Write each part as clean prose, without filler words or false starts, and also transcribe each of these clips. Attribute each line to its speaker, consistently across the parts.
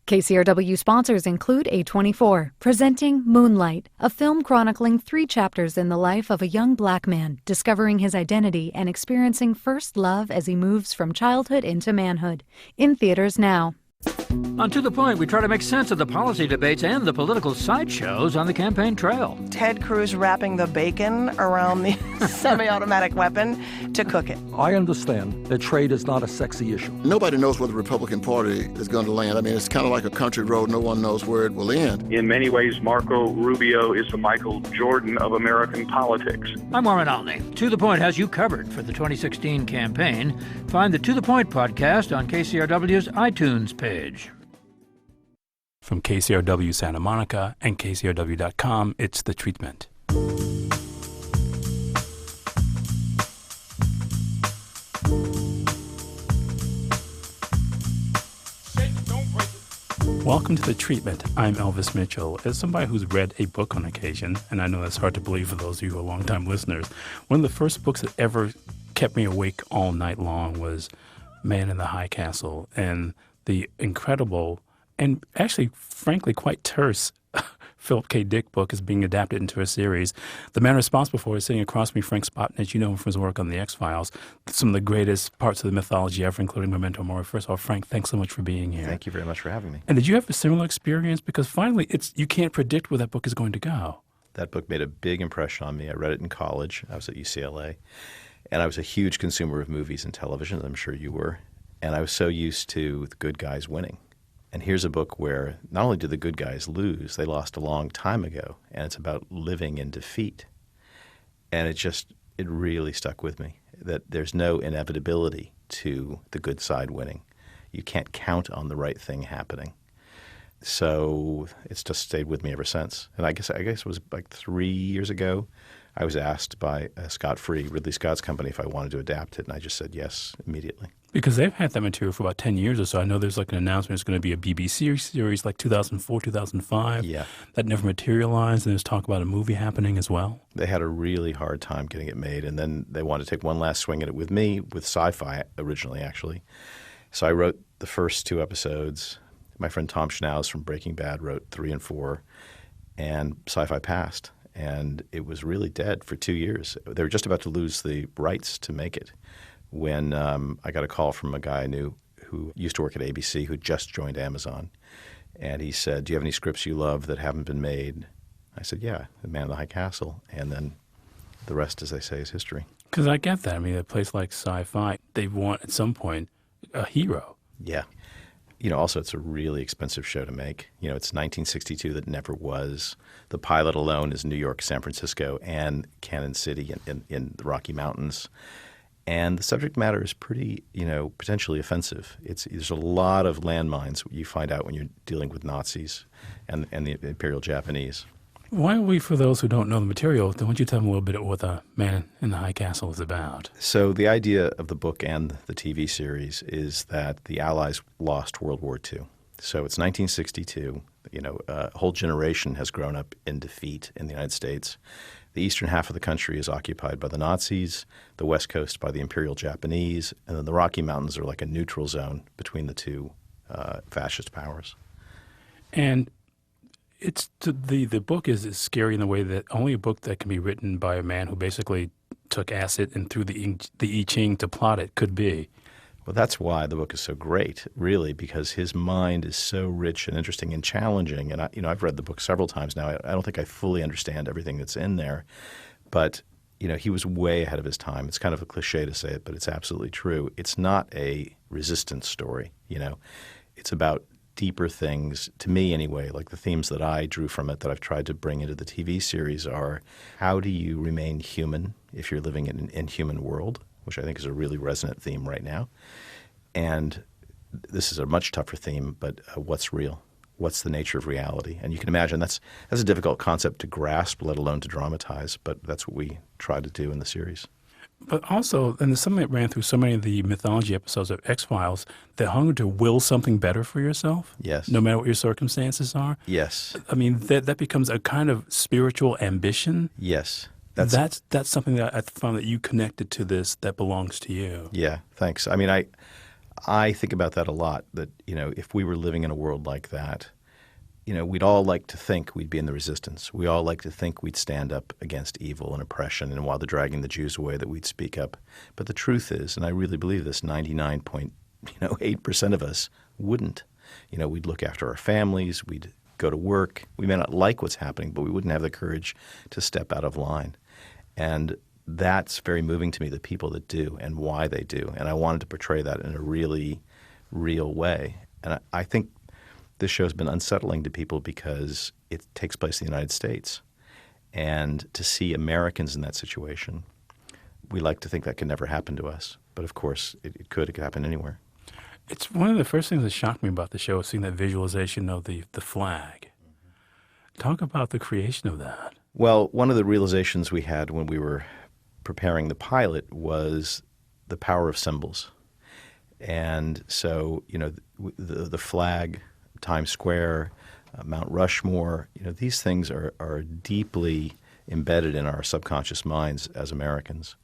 Speaker 1: KCRW sponsors include A24, presenting Moonlight, a film chronicling 3 chapters in the life of a young black man discovering his identity and experiencing first love as he moves from childhood into manhood. In theaters now.
Speaker 2: On To The Point, we try to make sense of the policy debates and the political sideshows on the campaign trail.
Speaker 3: Ted Cruz wrapping the bacon around the semi-automatic weapon to cook it.
Speaker 4: I understand that trade is not a sexy issue.
Speaker 5: Nobody knows where the Republican Party is going to land. I mean, it's kind of like a country road. No one knows where it will end.
Speaker 6: In many ways, Marco Rubio is the Michael Jordan of American politics.
Speaker 2: I'm Warren Alney. To The Point has you covered for the 2016 campaign. Find the To The Point podcast on KCRW's iTunes page.
Speaker 7: From KCRW Santa Monica and KCRW.com, it's The Treatment. Welcome to The Treatment. I'm Elvis Mitchell. As somebody who's read a book on occasion, and I know that's hard to believe for those of you who are longtime listeners, one of the first books that ever kept me awake all night long was Man in the High Castle, and the incredible and actually, frankly, quite terse Philip K. Dick book is being adapted into a series. The man responsible for it is sitting across me, Frank Spotnitz. You know him from his work on the X-Files. Some of the greatest parts of the mythology ever, including Memento Mori. First of all, Frank, thanks so much for being here.
Speaker 8: Thank you very much for having me.
Speaker 7: And did you have a similar experience? Because finally, you can't predict where that book is going to go.
Speaker 8: That book made a big impression on me. I read it in college. I was at UCLA. And I was a huge consumer of movies and television, as I'm sure you were. And I was so used to the good guys winning. And here's a book where not only did the good guys lose, they lost a long time ago, and it's about living in defeat. And it really stuck with me, that there's no inevitability to the good side winning. You can't count on the right thing happening. So it's just stayed with me ever since. And I guess it was like 3 years ago, I was asked by Ridley Scott's company, if I wanted to adapt it, and I just said yes immediately. Because they've had that material for about 10 years or so. I know there's like an announcement it's going to be a BBC series like 2004, 2005. Yeah. That never materialized, and there's talk about a movie happening as well. They had a really hard time getting it made, and then they wanted to take one last swing at it with me, with sci-fi originally, actually. So I wrote the first 2 episodes. My friend Tom Schnauz from Breaking Bad wrote 3 and 4, and sci-fi passed. And it was really dead for 2 years. They were just about to lose the rights to make it when I got a call from a guy I knew who used to work at ABC who just joined Amazon. And he said, do you have any scripts you love that haven't been made? I said, yeah, The Man in the High Castle. And then the rest, as they say, is history. Because I get that. I mean, a place like Sci-Fi, they want at some point a hero. Yeah. Also, it's a really expensive show to make. It's 1962 that never was. The pilot alone is New York, San Francisco, and Canyon City in the Rocky Mountains. And the subject matter is pretty, potentially offensive. There's a lot of landmines you find out when you're dealing with Nazis and the Imperial Japanese. Why don't we, for those who don't know the material, why don't you tell them a little bit what The Man in the High Castle is about? So the idea of the book and the TV series is that the Allies lost World War II. So it's 1962. A whole generation has grown up in defeat in the United States. The eastern half of the country is occupied by the Nazis, the west coast by the Imperial Japanese, and then the Rocky Mountains are like a neutral zone between the two fascist powers. And the book is scary in the way that only a book that can be written by a man who basically took acid and threw the I Ching to plot it could be. Well, that's why the book is so great, really, because his mind is so rich and interesting and challenging. And I've read the book several times now. I don't think I fully understand everything that's in there, but he was way ahead of his time. It's kind of a cliche to say it, but it's absolutely true. It's not a resistance story. It's about deeper things, to me anyway. Like the themes that I drew from it that I've tried to bring into the TV series are, how do you remain human if you're living in an inhuman world, which I think is a really resonant theme right now. And this is a much tougher theme, but what's real? What's the nature of reality? And you can imagine that's a difficult concept to grasp, let alone to dramatize, but that's what we try to do in the series. But also, and there's something that ran through so many of the mythology episodes of X-Files, the hunger to will something better for yourself. Yes. No matter what your circumstances are. Yes. I mean, that becomes a kind of spiritual ambition. Yes. That's something that I found that you connected to this that belongs to you. Yeah, thanks. I mean, I think about that a lot, that, if we were living in a world like that, we'd all like to think we'd be in the resistance. We all like to think we'd stand up against evil and oppression, and while they're dragging the Jews away, that we'd speak up. But the truth is, and I really believe this, 99.8% of us wouldn't. We'd look after our families, we'd go to work. We may not like what's happening, but we wouldn't have the courage to step out of line. And that's very moving to me, the people that do and why they do. And I wanted to portray that in a really real way. And I think this show has been unsettling to people because it takes place in the United States. And to see Americans in that situation, we like to think that can never happen to us. But of course, it could happen anywhere.
Speaker 7: It's one of the first things that shocked me about the show is seeing that visualization of the flag. Talk about the creation of that.
Speaker 8: Well, one of the realizations we had when we were preparing the pilot was the power of symbols. And so, the flag, Times Square, Mount Rushmore, these things are deeply embedded in our subconscious minds as Americans.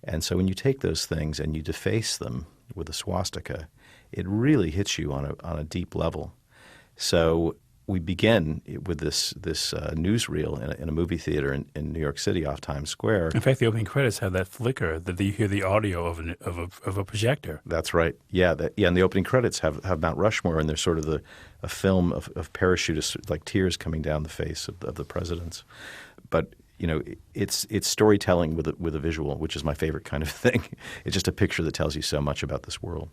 Speaker 8: And so when you take those things and you deface them with a swastika, it really hits you on a deep level. So we begin with this newsreel in a movie theater in New York City off Times Square.
Speaker 7: In fact, the opening credits have that flicker that you hear the audio of a projector.
Speaker 8: That's right. Yeah, and the opening credits have Mount Rushmore, and there's sort of a film of parachutists, like tears coming down the face of the presidents. But it's storytelling with a visual, which is my favorite kind of thing. It's just a picture that tells you so much about this world.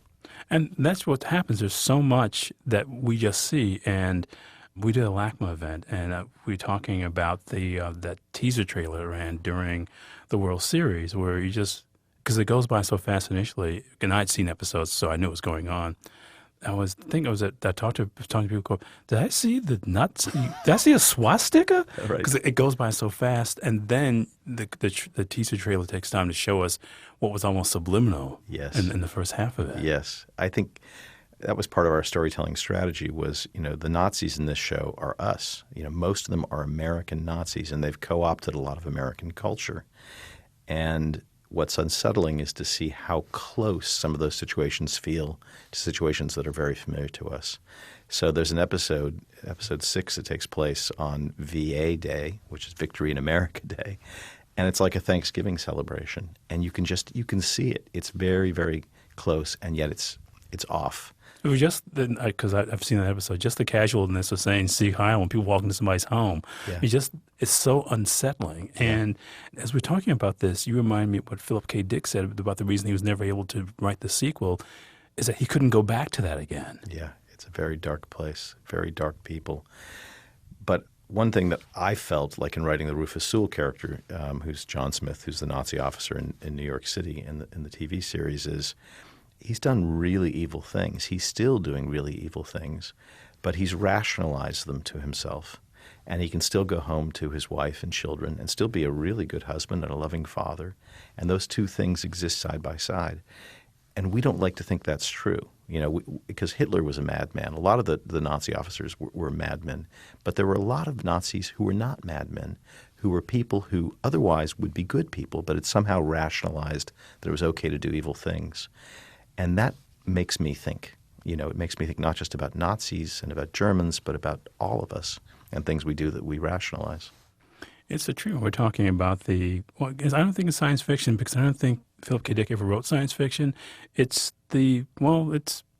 Speaker 7: And that's what happens. There's so much that we just see. And we did a LACMA event, and we were talking about that teaser trailer that ran during the World Series, where you just – because it goes by so fast initially, and I'd seen episodes, so I knew what was going on. I talked to people go, did I see the nuts? Did I see a swastika?
Speaker 8: Right.
Speaker 7: Because it goes by so fast, and then the teaser trailer takes time to show us what was almost subliminal in the first half of it.
Speaker 8: Yes. I think that was part of our storytelling strategy was, the Nazis in this show are us. Most of them are American Nazis, and they've co-opted a lot of American culture. And what's unsettling is to see how close some of those situations feel to situations that are very familiar to us. So there's an episode 6, that takes place on VA Day, which is Victory in America Day, and it's like a Thanksgiving celebration. And you can see it. It's very, very close, and yet it's off.
Speaker 7: It was just because I've seen that episode. Just the casualness of saying "Sieg Heil" when people walk into somebody's home. Yeah. It's so unsettling. Yeah. And as we're talking about this, you remind me of what Philip K. Dick said about the reason he was never able to write the sequel, is that he couldn't go back to that again.
Speaker 8: Yeah, it's a very dark place, very dark people. But one thing that I felt like in writing the Rufus Sewell character, who's John Smith, who's the Nazi officer in New York City in the TV series, is he's done really evil things. He's still doing really evil things, but he's rationalized them to himself. And he can still go home to his wife and children and still be a really good husband and a loving father. And those two things exist side by side. And we don't like to think that's true, because Hitler was a madman. A lot of the Nazi officers were madmen. But there were a lot of Nazis who were not madmen, who were people who otherwise would be good people, but it somehow rationalized that it was okay to do evil things. And that makes me think. It makes me think not just about Nazis and about Germans, but about all of us and things we do that we rationalize.
Speaker 7: It's the truth. We're talking about I don't think it's science fiction because I don't think Philip K. Dick ever wrote science fiction. It's the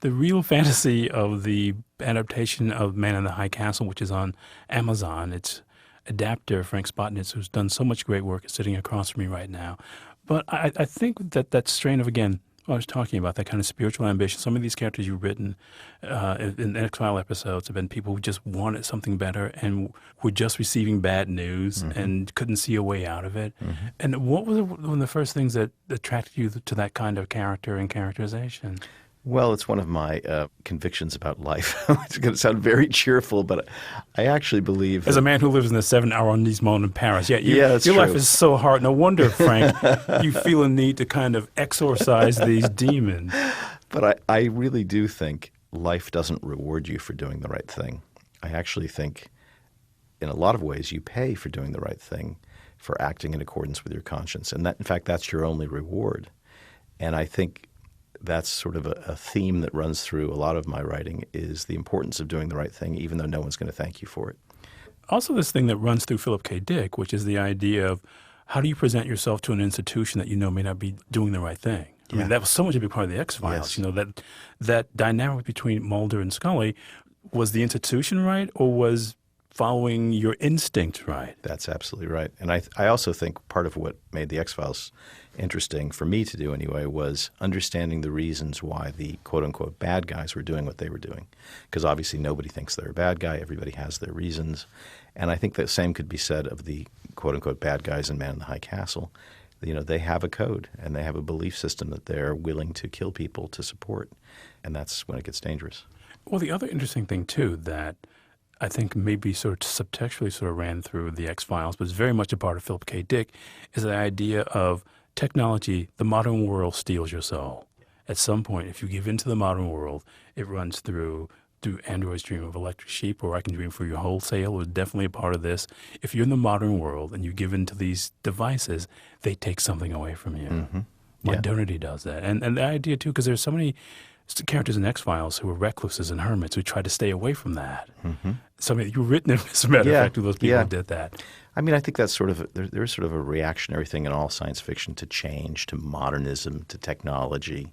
Speaker 7: real fantasy of the adaptation of Man in the High Castle, which is on Amazon. It's adapter Frank Spotnitz, who's done so much great work, is sitting across from me right now. But I think that strain of, again, I was talking about that kind of spiritual ambition. Some of these characters you've written in X-File episodes have been people who just wanted something better and were just receiving bad news and couldn't see a way out of it. Mm-hmm. And what was one of the first things that attracted you to that kind of character and characterization?
Speaker 8: Well, it's one of my convictions about life. It's going to sound very cheerful, but I actually believe
Speaker 7: as a man who lives in the 7-hour arrondissement in Paris, your
Speaker 8: true.
Speaker 7: Life is so hard. No wonder, Frank, you feel a need to kind of exorcise these demons.
Speaker 8: But I really do think life doesn't reward you for doing the right thing. I actually think in a lot of ways you pay for doing the right thing, for acting in accordance with your conscience. And that, in fact, that's your only reward. And I think that's sort of a theme that runs through a lot of my writing, is the importance of doing the right thing, even though no one's going to thank you for it.
Speaker 7: Also, this thing that runs through Philip K. Dick, which is the idea of how do you present yourself to an institution that you know may not be doing the right thing? I mean, that was so much a big part of the X-Files.
Speaker 8: Yes.
Speaker 7: You know, that dynamic between Mulder and Scully, was the institution right, or was following your instinct right?
Speaker 8: That's absolutely right. And I also think part of what made the X-Files interesting, for me to do anyway, was understanding the reasons why the quote-unquote bad guys were doing what they were doing. Because obviously nobody thinks they're a bad guy. Everybody has their reasons. And I think the same could be said of the quote-unquote bad guys in Man in the High Castle. You know, they have a code and they have a belief system that they're willing to kill people to support. And that's when it gets dangerous.
Speaker 7: Well, the other interesting thing, too, that I think maybe sort of subtextually sort of ran through the X-Files, but is very much a part of Philip K. Dick, is the idea of technology. The modern world steals your soul. At some point, if you give into the modern world, it runs through Android's dream of electric sheep, or I can dream for you wholesale, was definitely a part of this. If you're in the modern world and you give into these devices, they take something away from you.
Speaker 8: Mm-hmm.
Speaker 7: Modernity does that. And the idea, too, because there's so many characters in X-Files who are recluses and hermits who try to stay away from that.
Speaker 8: Mm-hmm.
Speaker 7: So, I mean, you've written, as a matter of fact, to those people who did that.
Speaker 8: I mean, I think that's sort of there's sort of a reactionary thing in all science fiction to change, to modernism, to technology.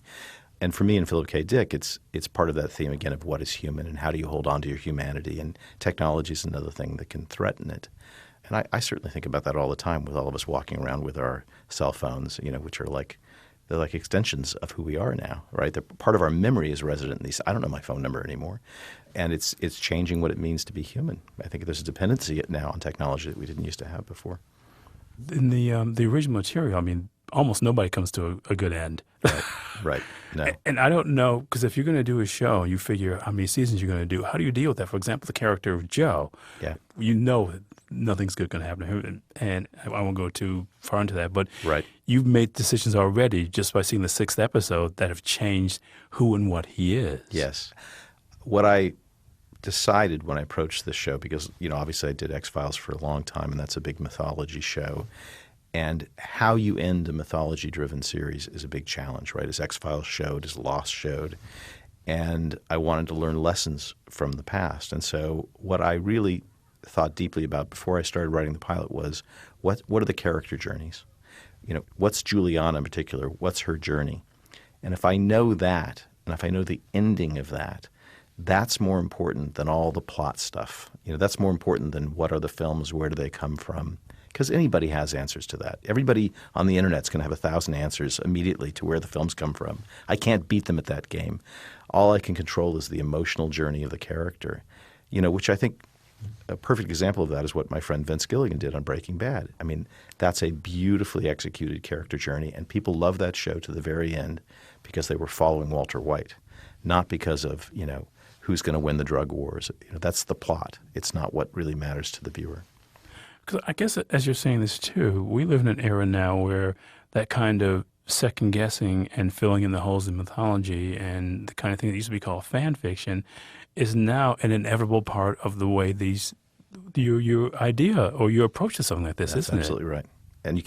Speaker 8: And for me and Philip K. Dick, it's part of that theme again of what is human and how do you hold on to your humanity. And technology is another thing that can threaten it. And I certainly think about that all the time with all of us walking around with our cell phones, you know, which are they're like extensions of who we are now, right? Part of our memory is resident in these. I don't know my phone number anymore. And it's changing what it means to be human. I think there's a dependency now on technology that we didn't used to have before.
Speaker 7: In the original material, I mean, almost nobody comes to a good end.
Speaker 8: Right. No.
Speaker 7: And I don't know, because if you're going to do a show, you figure how many seasons you're going to do. How do you deal with that? For example, the character of Joe.
Speaker 8: Yeah.
Speaker 7: You know nothing's good going to happen to him. And I won't go too far into that. But
Speaker 8: right.
Speaker 7: You've made decisions already just by seeing the 6th episode that have changed who and what he is.
Speaker 8: Yes. What I decided when I approached this show, because, you know, obviously I did X-Files for a long time, and that's a big mythology show. And how you end a mythology-driven series is a big challenge, right? As X-Files showed, as Lost showed. And I wanted to learn lessons from the past. And so what I really thought deeply about before I started writing the pilot was, what are the character journeys? You know, what's Juliana in particular? What's her journey? And if I know that, and if I know the ending of that, that's more important than all the plot stuff. You know, that's more important than what are the films, where do they come from? Because anybody has answers to that. Everybody on the internet's going to have 1,000 answers immediately to where the films come from. I can't beat them at that game. All I can control is the emotional journey of the character, you know, which I think a perfect example of that is what my friend Vince Gilligan did on Breaking Bad. I mean, that's a beautifully executed character journey, and people love that show to the very end because they were following Walter White, not because of, you know, who's going to win the drug wars. You know, that's the plot. It's not what really matters to the viewer.
Speaker 7: Because I guess as you're saying this too, we live in an era now where that kind of second-guessing and filling in the holes in mythology and the kind of thing that used to be called fan fiction is now an inevitable part of the way your idea or your approach to something like this,
Speaker 8: That's
Speaker 7: isn't it?
Speaker 8: absolutely right. And you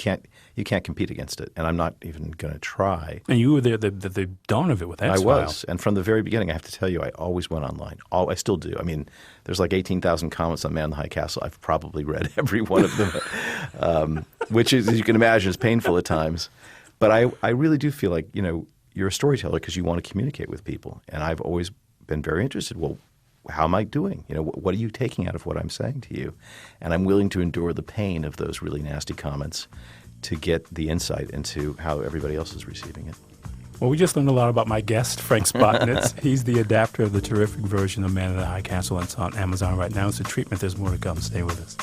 Speaker 8: can't compete against it. And I'm not even going to try.
Speaker 7: And you were there at the dawn of it with X-Files.
Speaker 8: I was. And from the very beginning, I have to tell you, I always went online. I still do. I mean, there's like 18,000 comments on Man in the High Castle. I've probably read every one of them, which is, as you can imagine, is painful at times. But I really do feel like, you know, you're a storyteller because you want to communicate with people. And I've always been very interested. Well, how am I doing? You know, what are you taking out of what I'm saying to you? And I'm willing to endure the pain of those really nasty comments to get the insight into how everybody else is receiving it.
Speaker 7: Well, we just learned a lot about my guest, Frank Spotnitz. He's the adapter of the terrific version of Man in the High Castle, and it's on Amazon right now. It's a treatment. There's more to come. Stay with us.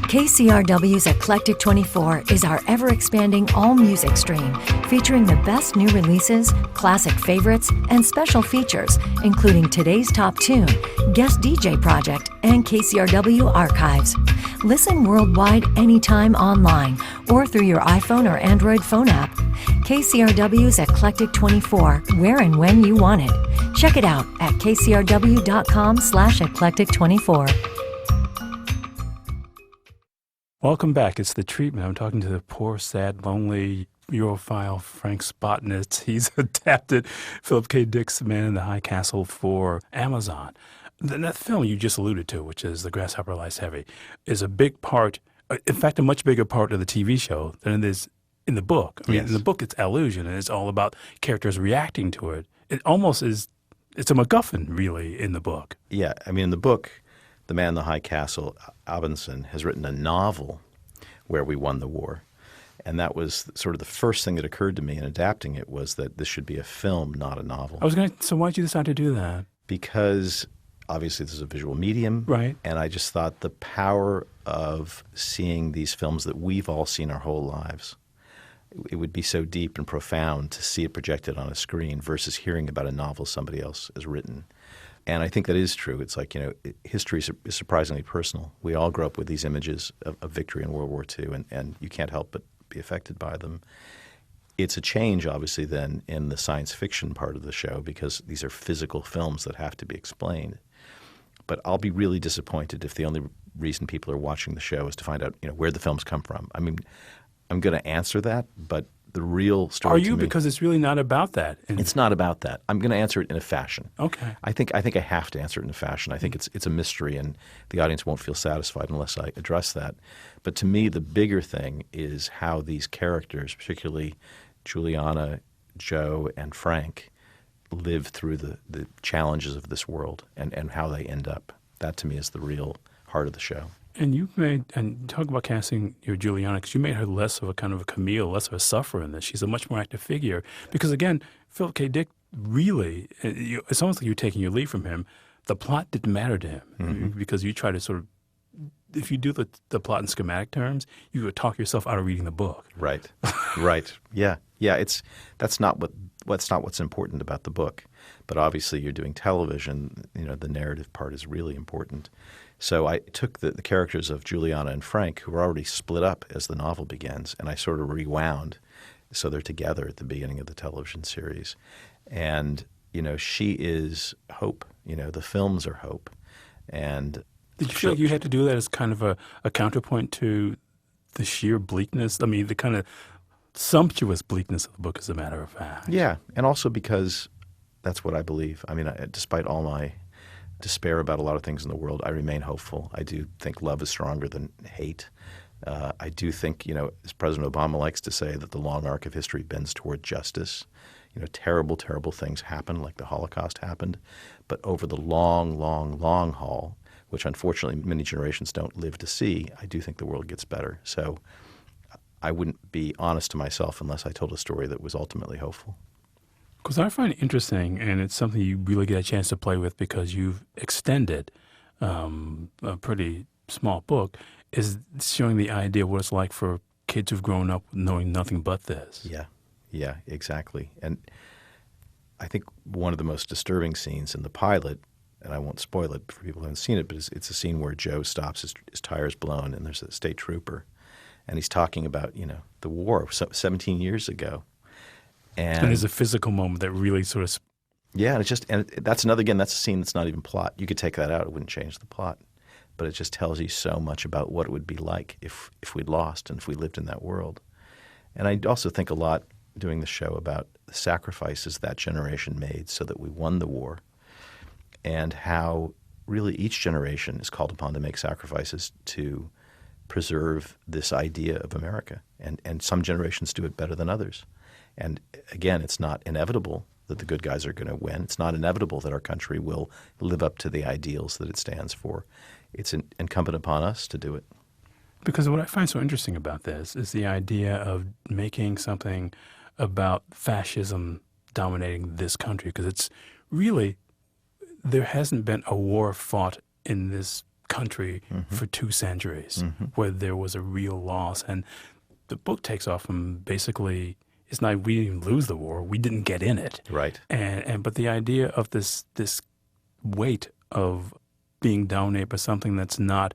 Speaker 1: KCRW's Eclectic 24 is our ever-expanding all-music stream featuring the best new releases, classic favorites, and special features, including today's top tune, guest DJ project, and KCRW archives. Listen worldwide anytime online or through your iPhone or Android phone app. KCRW's Eclectic 24, where and when you want it.
Speaker 9: Check it out at kcrw.com/eclectic24.
Speaker 7: Welcome back. It's The Treatment. I'm talking to the poor, sad, lonely Europhile Frank Spotnitz. He's adapted Philip K. Dick's Man in the High Castle for Amazon. That film you just alluded to, which is The Grasshopper Lies Heavy, is a big part, in fact, a much bigger part of the TV show than it is in the book. I mean, in the book, it's allusion, and it's all about characters reacting to it. It almost is, it's a MacGuffin, really, in the book.
Speaker 8: Yeah, I mean, in the book, The Man in the High Castle, Abendsen has written a novel where we won the war. And that was sort of the first thing that occurred to me in adapting it, was that this should be a film, not a novel.
Speaker 7: So why did you decide to do that?
Speaker 8: Because obviously this is a visual medium.
Speaker 7: Right.
Speaker 8: And I just thought the power of seeing these films that we've all seen our whole lives, it would be so deep and profound to see it projected on a screen versus hearing about a novel somebody else has written. And I think that is true. It's like, history is surprisingly personal. We all grow up with these images of victory in World War II, and you can't help but be affected by them. It's a change, obviously, then in the science fiction part of the show, because these are physical films that have to be explained. But I'll be really disappointed if the only reason people are watching the show is to find out, where the films come from. I mean, I'm going to answer that, but the real story
Speaker 7: Are you?
Speaker 8: to me,
Speaker 7: Because it's really not about that.
Speaker 8: It's not about that. I'm going to answer it in a fashion.
Speaker 7: Okay.
Speaker 8: I think I have to answer it in a fashion. I think it's a mystery, and the audience won't feel satisfied unless I address that. But to me, the bigger thing is how these characters, particularly Juliana, Joe, and Frank, live through the challenges of this world and how they end up. That, to me, is the real heart of the show.
Speaker 7: And talk about casting your Juliana, because you made her less of a kind of a Camille, less of a sufferer in this. She's a much more active figure. Because again, Philip K. Dick really, it's almost like you're taking your lead from him. The plot didn't matter to him because you try to sort of, if you do the plot in schematic terms, you would talk yourself out of reading the book.
Speaker 8: Right, right, yeah. That's not what's important about the book. But obviously, you're doing television. The narrative part is really important. So I took the characters of Juliana and Frank, who were already split up as the novel begins, and I sort of rewound so they're together at the beginning of the television series. And, she is hope. The films are hope. And
Speaker 7: did you feel like you had to do that as kind of a counterpoint to the sheer bleakness? I mean, the kind of sumptuous bleakness of the book, as a matter of fact.
Speaker 8: Yeah, and also because that's what I believe. I mean, despite all my despair about a lot of things in the world, I remain hopeful. I do think love is stronger than hate. I do think, as President Obama likes to say, that the long arc of history bends toward justice. Terrible, terrible things happen, like the Holocaust happened. But over the long, long, long haul, which unfortunately many generations don't live to see, I do think the world gets better. So I wouldn't be honest to myself unless I told a story that was ultimately hopeful.
Speaker 7: Because I find it interesting, and it's something you really get a chance to play with because you've extended a pretty small book, is showing the idea of what it's like for kids who've grown up knowing nothing but this.
Speaker 8: Yeah, exactly. And I think one of the most disturbing scenes in the pilot, and I won't spoil it for people who haven't seen it, but it's a scene where Joe stops, his tire's blown, and there's a state trooper, and he's talking about, the war 17 years ago. And
Speaker 7: there's a physical moment that really sort of...
Speaker 8: Yeah, that's a scene that's not even plot. You could take that out, it wouldn't change the plot. But it just tells you so much about what it would be like if we'd lost and if we lived in that world. And I also think a lot doing the show about the sacrifices that generation made so that we won the war, and how really each generation is called upon to make sacrifices to preserve this idea of America. And some generations do it better than others. And again, it's not inevitable that the good guys are going to win. It's not inevitable that our country will live up to the ideals that it stands for. It's incumbent upon us to do it.
Speaker 7: Because what I find so interesting about this is the idea of making something about fascism dominating this country. Because it's really, there hasn't been a war fought in this country for 2 centuries where there was a real loss. And the book takes off from basically, it's not, we didn't even lose the war, we didn't get in it.
Speaker 8: Right.
Speaker 7: But the idea of this weight of being dominated by something that's not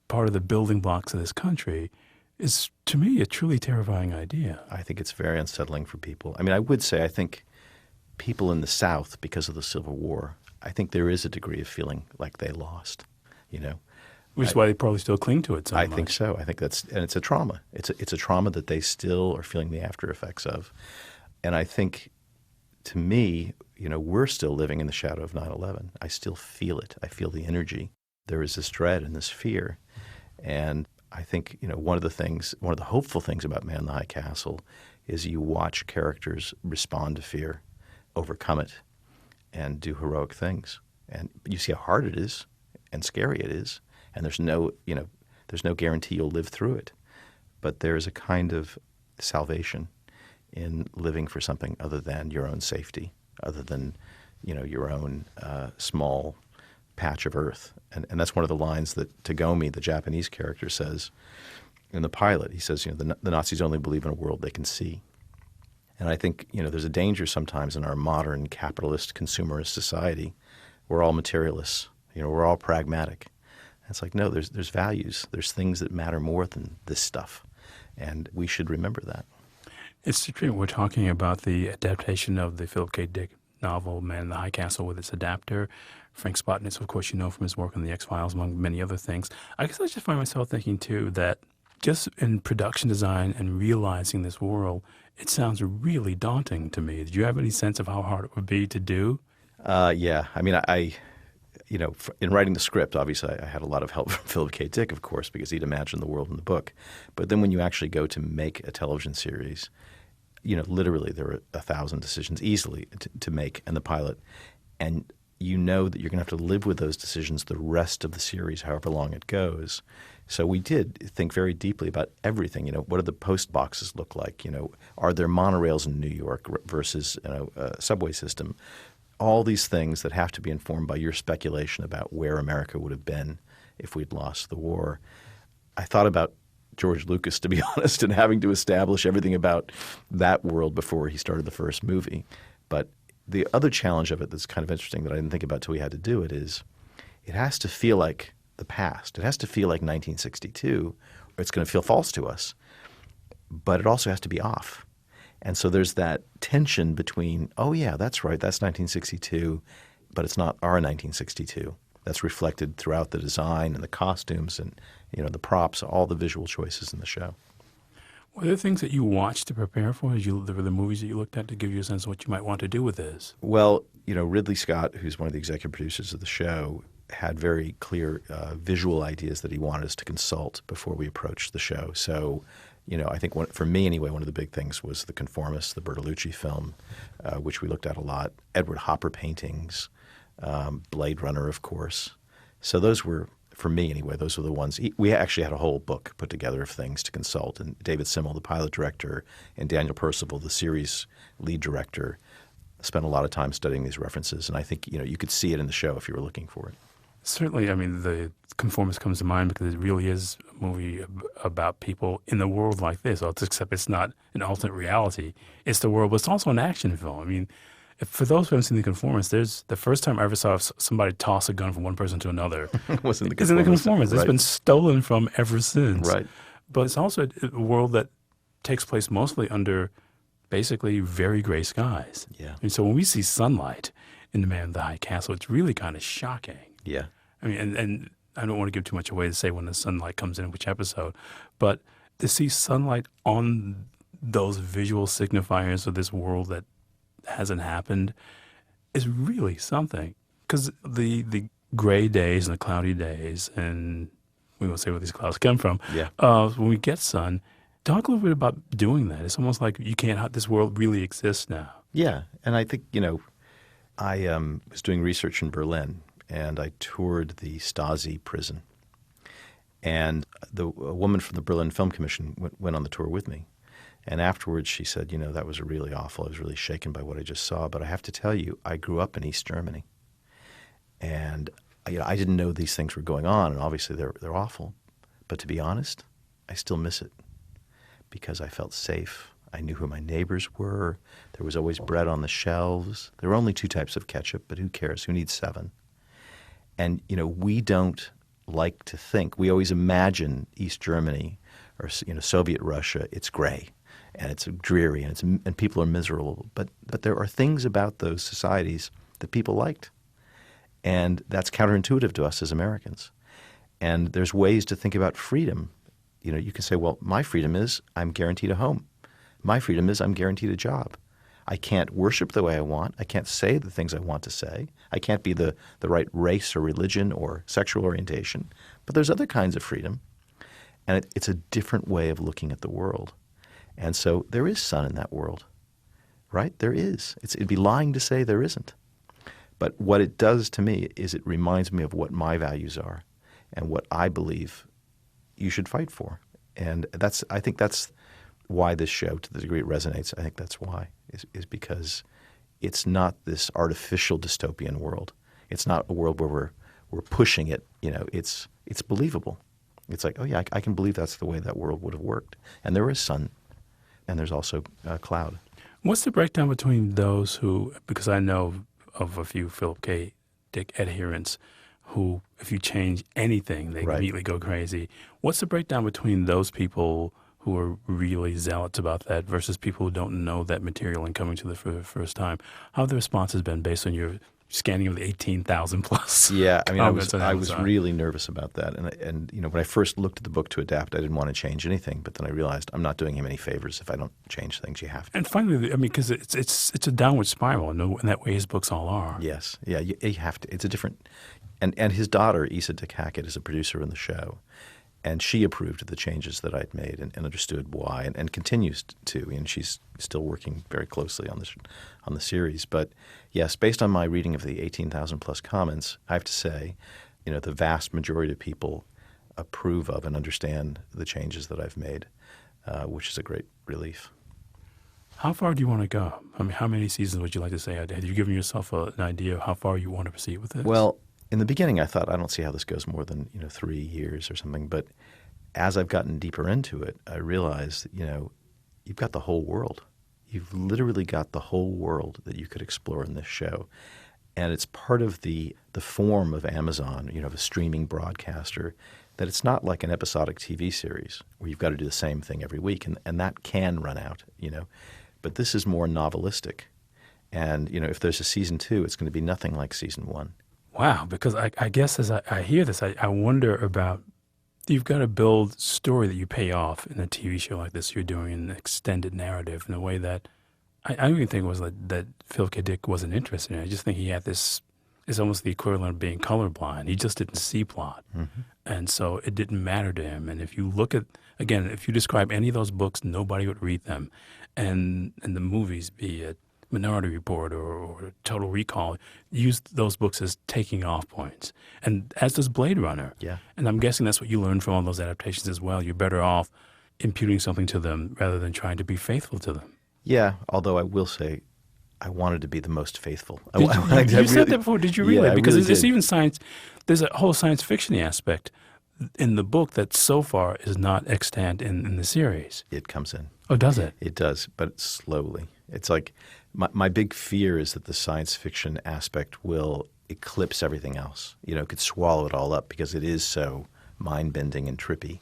Speaker 7: part of the building blocks of this country is, to me, a truly terrifying idea.
Speaker 8: I think it's very unsettling for people. I mean, I would say I think people in the South, because of the Civil War, I think there is a degree of feeling like they lost, you know.
Speaker 7: Which is why they probably still cling to it so much.
Speaker 8: I think so. I think and it's a trauma. It's a trauma that they still are feeling the after effects of. And I think, to me, you know, we're still living in the shadow of 9/11. I still feel it. I feel the energy. There is this dread and this fear. And I think, you know, one of the hopeful things about Man in the High Castle is you watch characters respond to fear, overcome it, and do heroic things. And you see how hard it is and scary it is. And there's no guarantee you'll live through it. But there's a kind of salvation in living for something other than your own safety, other than, you know, your own small patch of earth. And that's one of the lines that Tagomi, the Japanese character, says in the pilot. He says, you know, the Nazis only believe in a world they can see. And I think, you know, there's a danger sometimes in our modern capitalist consumerist society. We're all materialists. You know, we're all pragmatic. It's like, no, there's values. There's things that matter more than this stuff. And we should remember that.
Speaker 7: It's true. We're talking about the adaptation of the Philip K. Dick novel, Man in the High Castle, with its adapter. Frank Spotnitz, of course, you know from his work on the X-Files, among many other things. I guess I just find myself thinking, too, that just in production design and realizing this world, it sounds really daunting to me. Did you have any sense of how hard it would be to do?
Speaker 8: Yeah. I mean, you know, in writing the script, obviously I had a lot of help from Philip K. Dick, of course, because he'd imagined the world in the book. But then when you actually go to make a television series, you know, literally there are 1,000 decisions easily to make in the pilot. And you know that you're going to have to live with those decisions the rest of the series, however long it goes. So we did think very deeply about everything. You know, what do the post boxes look like? You know, are there monorails in New York versus, you know, a subway system? All these things that have to be informed by your speculation about where America would have been if we'd lost the war. I thought about George Lucas, to be honest, and having to establish everything about that world before he started the first movie. But the other challenge of it that's kind of interesting that I didn't think about till we had to do it is it has to feel like the past. It has to feel like 1962, or it's going to feel false to us. But it also has to be off. And so there's that tension between, oh, yeah, that's right, that's 1962, but it's not our 1962. That's reflected throughout the design and the costumes and, you know, the props, all the visual choices in the show.
Speaker 7: Were there things that you watched to prepare for? There were the movies that you looked at to give you a sense of what you might want to do with this?
Speaker 8: Well, you know, Ridley Scott, who's one of the executive producers of the show, had very clear visual ideas that he wanted us to consult before we approached the show. So, you know, I think for me anyway, one of the big things was The Conformist, the Bertolucci film, which we looked at a lot, Edward Hopper paintings, Blade Runner, of course. So those were, for me anyway, those were the ones. We actually had a whole book put together of things to consult, and David Simmel, the pilot director, and Daniel Percival, the series lead director, spent a lot of time studying these references, and I think, you know, you could see it in the show if you were looking for it.
Speaker 7: Certainly, I mean, The Conformist comes to mind because it really is a movie about people in a world like this, except it's not an alternate reality. It's the world, but it's also an action film. I mean, for those who haven't seen The Conformist, the first time I ever saw somebody toss a gun from one person to another
Speaker 8: was in The Conformist.
Speaker 7: It's in The Conformist.
Speaker 8: Right.
Speaker 7: It's been stolen from ever since.
Speaker 8: Right.
Speaker 7: But it's also a world that takes place mostly under basically very gray skies.
Speaker 8: Yeah.
Speaker 7: And so when we see sunlight in The Man in the High Castle, it's really kind of shocking.
Speaker 8: Yeah.
Speaker 7: I mean, and I don't want to give too much away to say when the sunlight comes in which episode, but to see sunlight on those visual signifiers of this world that hasn't happened is really something. Because the gray days and the cloudy days, and we won't say where these clouds come from,
Speaker 8: Yeah.
Speaker 7: When we get sun, talk a little bit about doing that. It's almost like this world really exists now.
Speaker 8: Yeah, and I think, you know, I was doing research in Berlin, and I toured the Stasi prison. And a woman from the Berlin Film Commission went on the tour with me. And afterwards she said, you know, that was really awful. I was really shaken by what I just saw. But I have to tell you, I grew up in East Germany. And you know, I didn't know these things were going on, and obviously they're awful. But to be honest, I still miss it because I felt safe. I knew who my neighbors were. There was always bread on the shelves. There were only 2 types of ketchup, but who cares? Who needs 7? And, you know, we don't like to think. We always imagine East Germany or, you know, Soviet Russia, it's gray. and it's dreary, and people are miserable. But there are things about those societies that people liked, and that's counterintuitive to us as Americans. And there's ways to think about freedom. You know, you can say, well, my freedom is I'm guaranteed a home. My freedom is I'm guaranteed a job. I can't worship the way I want. I can't say the things I want to say. I can't be the right race or religion or sexual orientation. But there's other kinds of freedom. And it's a different way of looking at the world. And so there is sun in that world, right? There is. It'd be lying to say there isn't. But what it does to me is it reminds me of what my values are and what I believe you should fight for. And I think that's why this show, to the degree it resonates, I think that's why, is because it's not this artificial dystopian world. It's not a world where we're pushing it. You know, it's believable. It's like, oh yeah, I can believe that's the way that world would have worked. And there is sun, and there's also cloud.
Speaker 7: What's the breakdown between those who, because I know of a few Philip K. Dick adherents who, if you change anything, they immediately go crazy. What's the breakdown between those people who are really zealots about that versus people who don't know that material and coming to it for the first time? How have the responses been based on your scanning of the 18,000 plus?
Speaker 8: Yeah, I mean, I was
Speaker 7: Amazon?
Speaker 8: really nervous about that. And you know, when I first looked at the book to adapt, I didn't want to change anything. But then I realized I'm not doing him any favors if I don't change things. You have to.
Speaker 7: And finally, I mean, because it's a downward spiral, and that way his books all are.
Speaker 8: Yes, yeah, you have to. It's a different. And his daughter, Issa Dick Hackett, is a producer in the show. And she approved of the changes that I'd made and understood why, and continues to. And she's still working very closely on the series. But yes, based on my reading of the 18,000 plus comments, I have to say, you know, the vast majority of people approve of and understand the changes that I've made, which is a great relief.
Speaker 7: How far do you want to go? I mean, how many seasons would you like to say? Have you given yourself an idea of how far you want to proceed with this?
Speaker 8: Well, in the beginning, I thought, I don't see how this goes more than 3 years or something. But as I've gotten deeper into it, I realized, you've got the whole world. You've literally got the whole world that you could explore in this show. And it's part of the form of Amazon, of a streaming broadcaster, that it's not like an episodic TV series where you've got to do the same thing every week. And that can run out, But this is more novelistic. And, if there's a season 2, it's going to be nothing like season 1.
Speaker 7: Wow, because I guess as I hear this, I wonder about, you've got to build story that you pay off in a TV show like this. You're doing an extended narrative in a way that I don't even think it was that Phil K. Dick wasn't interested in it. I just think he had this, it's almost the equivalent of being colorblind. He just didn't see plot. Mm-hmm. And so it didn't matter to him. And if you look at, again, if you describe any of those books, nobody would read them. And the movies, be it Minority Report or Total Recall, used those books as taking off points. And as does Blade Runner.
Speaker 8: Yeah.
Speaker 7: And I'm guessing that's what you learned from all those adaptations as well. You're better off imputing something to them rather than trying to be faithful to them.
Speaker 8: Yeah, although I will say I wanted to be the most faithful.
Speaker 7: You said that before. Did you really?
Speaker 8: Yeah,
Speaker 7: because
Speaker 8: really
Speaker 7: it's even science. There's a whole science fiction aspect in the book that so far is not extant in the series.
Speaker 8: It comes in.
Speaker 7: Oh, does it?
Speaker 8: It does, but slowly. It's like my big fear is that the science fiction aspect will eclipse everything else. It could swallow it all up because it is so mind-bending and trippy.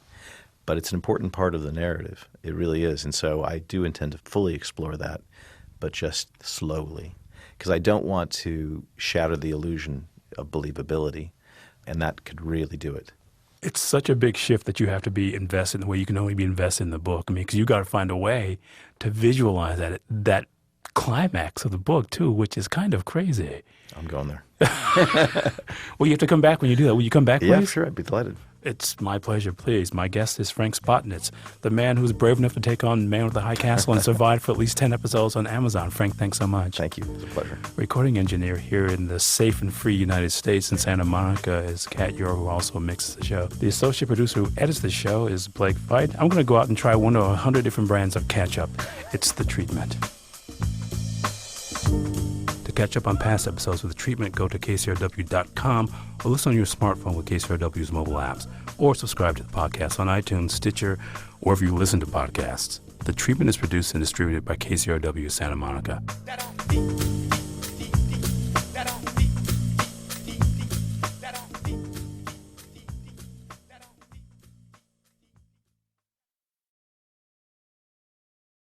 Speaker 8: But it's an important part of the narrative. It really is. And so I do intend to fully explore that, but just slowly. Because I don't want to shatter the illusion of believability, and that could really do it.
Speaker 7: It's such a big shift that you have to be invested in the way you can only be invested in the book. I mean, because you got to find a way to visualize that climax of the book, too, which is kind of crazy.
Speaker 8: I'm going there.
Speaker 7: Well, you have to come back when you do that. Will you come back, please?
Speaker 8: Yeah, sure. I'd be delighted.
Speaker 7: It's my pleasure, please. My guest is Frank Spotnitz, the man who's brave enough to take on Man with the High Castle and survived for at least 10 episodes on Amazon. Frank, thanks so much.
Speaker 8: Thank you. It's a pleasure.
Speaker 7: Recording engineer here in the safe and free United States in Santa Monica is Kat Yor, who also mixes the show. The associate producer who edits the show is Blake Veit. I'm going to go out and try one of 100 different brands of ketchup. It's The Treatment. To catch up on past episodes of The Treatment, go to KCRW.com or listen on your smartphone with KCRW's mobile apps, or subscribe to the podcast on iTunes, Stitcher, wherever you listen to podcasts. The Treatment is produced and distributed by KCRW Santa Monica.